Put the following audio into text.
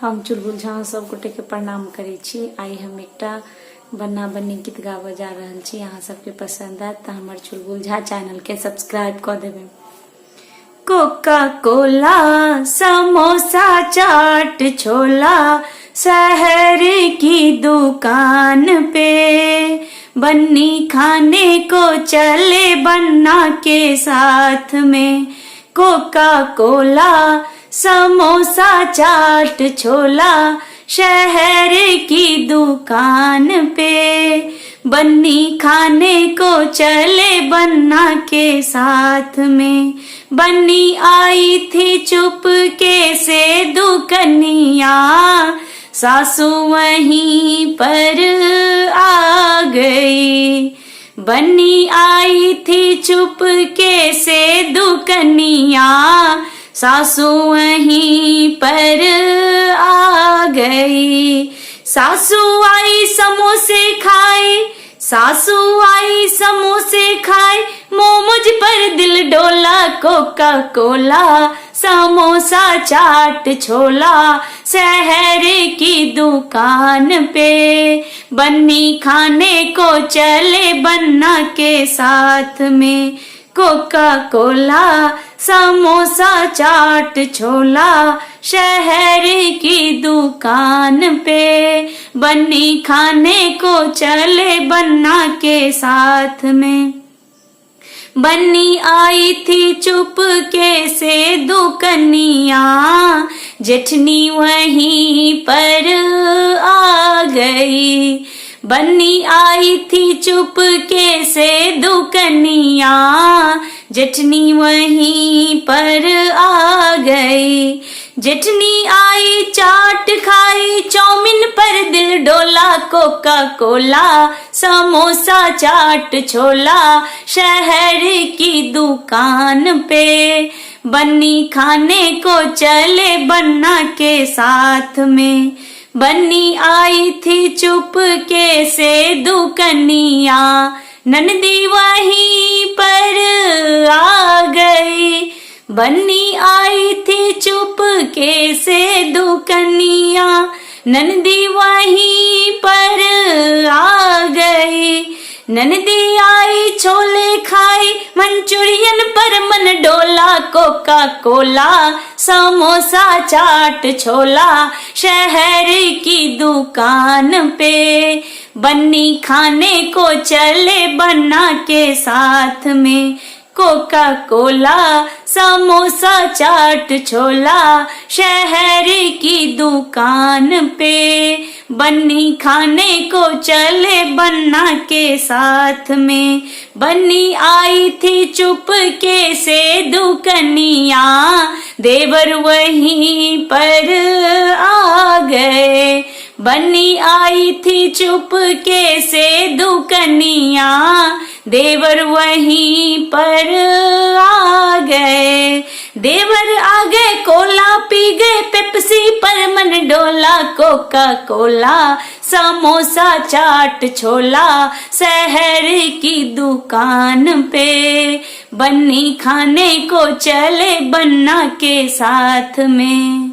हम चुलबुल झा सब गोटे के प्रणाम करे छी। आई हम एकटा बन्ना बन्नी गीत गाबे जा रहल छी। अहाँ सबके पसंद आए तो हमर चुलबुल झा चैनल के सब्सक्राइब कर देबे। कोका कोला समोसा चाट छोला शहर की दुकान पे बन्नी खाने को चले बन्ना के साथ में। कोका कोला समोसा चाट छोला शहर की दुकान पे बन्नी खाने को चले बन्ना के साथ में। बन्नी आई थी चुपके से दुकनिया सासू वहीं पर आ गई। बन्नी आई थी चुपके से दुकनिया सासू वहीं पर आ गई। सासू आई समोसे खाए, सासू आई समोसे खाए, मोमोज पर दिल डोला। कोका कोला समोसा चाट छोला शहर की दुकान पे बन्नी खाने को चले बन्ना के साथ में। कोका कोला समोसा चाट छोला शहर की दुकान पे बन्नी खाने को चले बन्ना के साथ में। बन्नी आई थी चुपके से दुकनिया जेठनी वहीं पर आ गई। बन्नी आई थी चुपके से दुकनिया जेठनी वहीं पर आ गई। जेठनी आई चाट खाई, चाउमीन पर दिल डोला। कोका कोला समोसा चाट छोला शहर की दुकान पे बन्नी खाने को चले बन्ना के साथ में। बन्नी आई थी चुपके से दुकनिया ननदी वहीं पर आ गई। बन्नी आई थी चुपके से दुकनिया ननदी वहीं पर आ गई। ननदी आई छोले खाई, मंचूरियन पर मन डोला। कोका कोला समोसा चाट छोला शहर की दुकान पे बन्नी खाने को चले बन्ना के साथ में। कोका कोला समोसा चाट छोला शहर की दुकान पे बन्नी खाने को चले बन्ना के साथ में। बन्नी आई थी चुपके से दुकनिया देवर वहीं पर आ गए। बन्नी आई थी चुपके से दुकनिया देवर वहीं पर आ गए। देवर आ गए कोला पी गए, पेप्सी पर मन डोला। कोका कोला समोसा चाट छोला शहर की दुकान पे बन्नी खाने को चले बन्ना के साथ में।